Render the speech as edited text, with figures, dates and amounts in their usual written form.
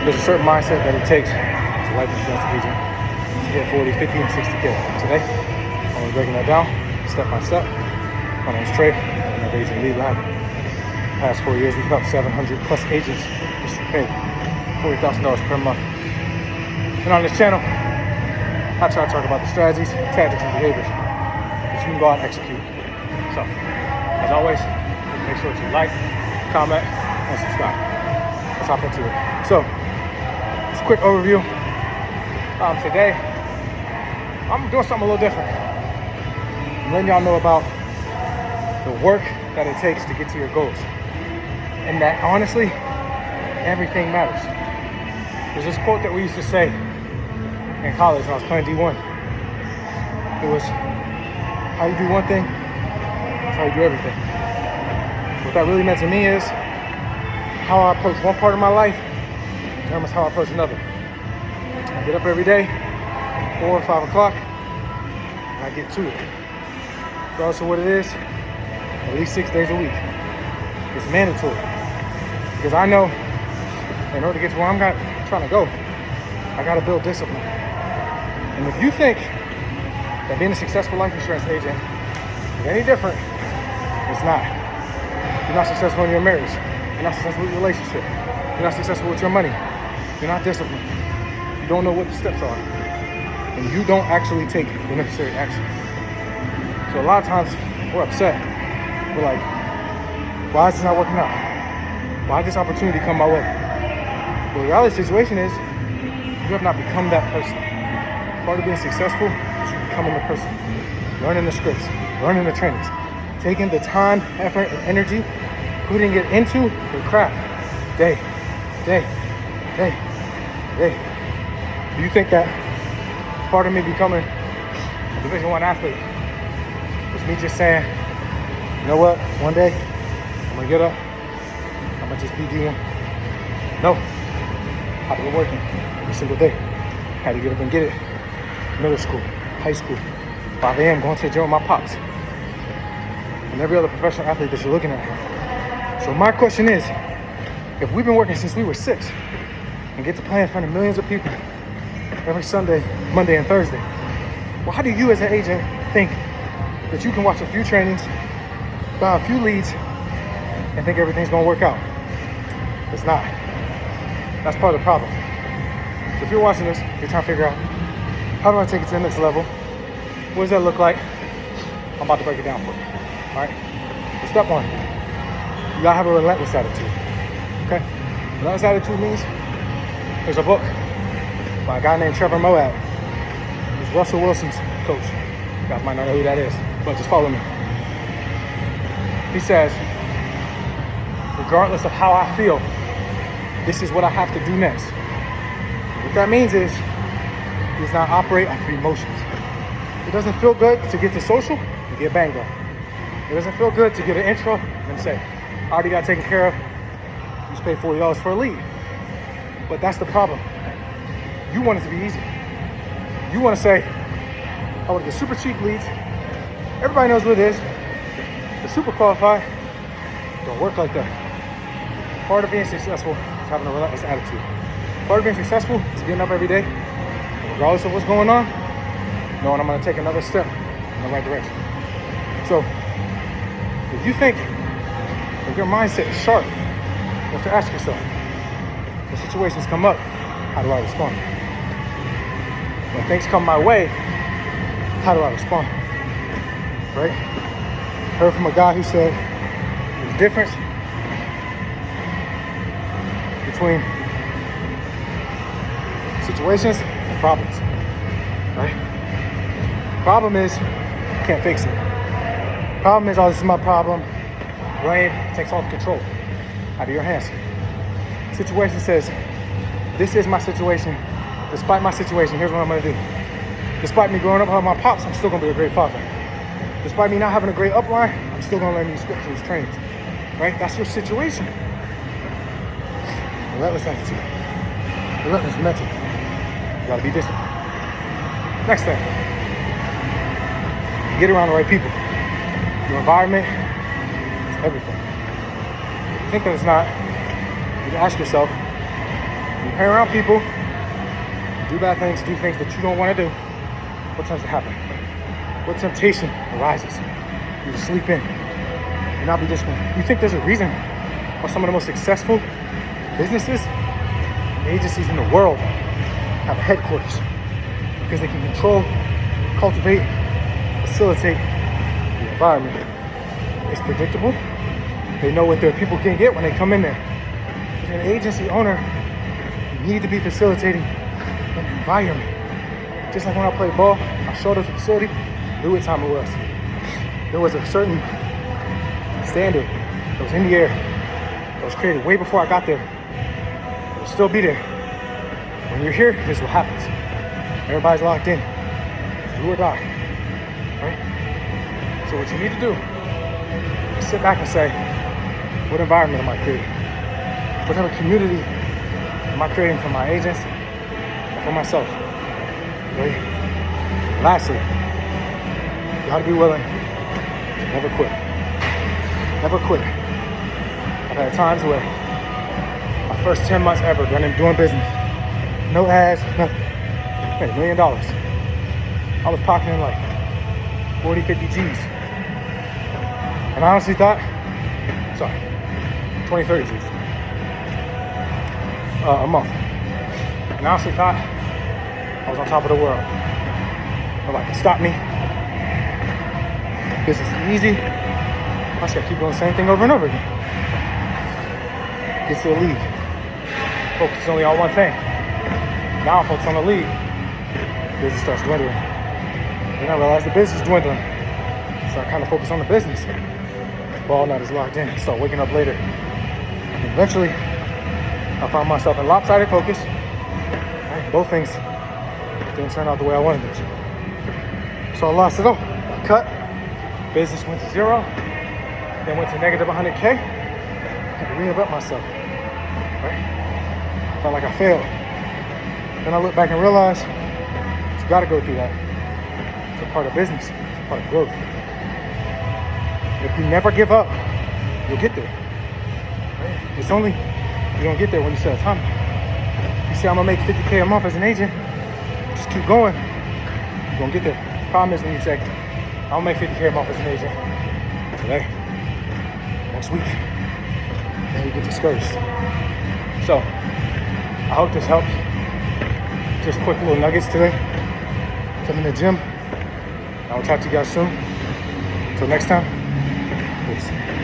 There's a certain mindset that it takes as a life insurance agent to hit 40, 50, and 60K. Today, I'm breaking that down step by step. My name's Trey. I'm an agent lead lab. The past 4 years, we've helped 700 plus agents pay $40,000 per month. And on this channel, I try to talk about the strategies, tactics, and behaviors that you can go out and execute. So, as always, make sure to like, comment, and subscribe. Let's hop into it. So, just a quick overview. Today, I'm doing something a little different. I'm letting y'all know about the work that it takes to get to your goals. And that, honestly, everything matters. There's this quote that we used to say in college when I was playing D1. It was, how you do one thing, that's how you do everything. What that really meant to me is, how I approach one part of my life determines how I approach another. I get up every day, 4 or 5 o'clock, and I get to it. Regardless of what it is, at least 6 days a week. It's mandatory. Because I know in order to get to where I'm trying to go, I gotta build discipline. And if you think that being a successful life insurance agent is any different, it's not. You're not successful in your marriage. You're not successful with your relationship. You're not successful with your money. You're not disciplined. You don't know what the steps are. And you don't actually take the necessary action. So a lot of times we're upset. We're like, why is this not working out? Why did this opportunity come my way? Well, the reality of the situation is you have not become that person. Part of being successful is becoming the person. Learning the scripts, learning the trainings, taking the time, effort, and energy, putting it into your craft. Day. Do you think that part of me becoming a Division I athlete was me just saying, you know what, one day I'm gonna get up, I'm gonna just be D1? No. I've been working every single day. Had to get up and get it. Middle school, high school, 5 a.m. going to the gym with my pops. And every other professional athlete that you're looking at. So my question is, if we've been working since we were 6 and get to play in front of millions of people every Sunday, Monday, and Thursday, well, how do you as an agent think that you can watch a few trainings, buy a few leads, and think everything's gonna work out? It's not. That's part of the problem. So if you're watching this, you're trying to figure out, how do I take it to the next level? What does that look like? I'm about to break it down for you. All right? So step 1, you gotta have a relentless attitude. Okay? Relentless attitude means there's a book by a guy named Trevor Moab. He's Russell Wilson's coach. You guys might not know who that is, but just follow me. He says, regardless of how I feel, this is what I have to do next. What that means is, he does not operate off of emotions. It doesn't feel good to get to social and get banged on. It doesn't feel good to get an intro and say, I already got taken care of. You just paid $40 for a lead. But that's the problem. You want it to be easy. You want to say, I want to get super cheap leads. Everybody knows what it is. The super qualified don't work like that. Part of being successful is having a relentless attitude. Part of being successful is getting up every day, regardless of what's going on, knowing I'm going to take another step in the right direction. So, if you think that your mindset is sharp, you have to ask yourself, when situations come up, how do I respond? When things come my way, how do I respond? Right? Heard from a guy who said there's a difference between situations and problems. Right? Problem is, you can't fix it. Problem is, oh, this is my problem. Rain takes all the control out of your hands. Situation says, this is my situation. Despite my situation, here's what I'm gonna do. Despite me growing up with my pops, I'm still gonna be a great father. Despite me not having a great upline, I'm still gonna learn these scripts and these trainings. Right? That's your situation. Relentless attitude. Relentless mental. You gotta be disciplined. Next thing, get around the right people. Your environment is everything. If you think that it's not, you can ask yourself, You hang around people, do bad things, do things that you don't want to do. What tends to happen? What temptation arises? You sleep in. You're not be disciplined. You think there's a reason why some of the most successful businesses and agencies in the world have a headquarters? Because they can control, cultivate, facilitate the environment. It's predictable. They know what their people can get when they come in there. If you're an agency owner, you need to be facilitating an environment. Just like when I played ball, I showed up at the facility, knew what time it was. There was a certain standard that was in the air that was created way before I got there. It will still be there. When you're here, this is what happens. Everybody's locked in. Do or die. Right? So what you need to do is sit back and say, what environment am I creating? What type of community am I creating for my agents and for myself? Right? Lastly, you gotta be willing to never quit. Never quit. I've had times where my first 10 months ever doing business, no ads, nothing. I made $1 million. I was pocketing like 40, 50 G's. And I honestly thought, 20, 30 G's a month. And I honestly thought I was on top of the world. Nobody can stop me. Business is easy. I just gotta keep doing the same thing over and over again. Get to the league. Focus only on one thing. Now I'm focused on the league. Business starts dwindling. Then I realized the business is dwindling. So I kind of focus on the business. Ball not as locked in. Start waking up later. And eventually, I found myself in lopsided focus. Right? Both things didn't turn out the way I wanted them to. So I lost it all. I cut. Business went to zero. Then went to negative 100K. I had to reinvent myself. Right? Felt like I failed. Then I look back and realize you gotta go through that. It's a part of business. It's a part of growth. If you never give up, you'll get there. Right? It's only you don't get there when you set a time. You say I'm gonna make 50K a month as an agent, just keep going. You're gonna get there. Problem is when you say I'll make 50K a month as an agent today, next week, then you get discouraged. So I hope this helps. Just quick little nuggets today. I'm in the gym. I will talk to you guys soon. Until next time, peace.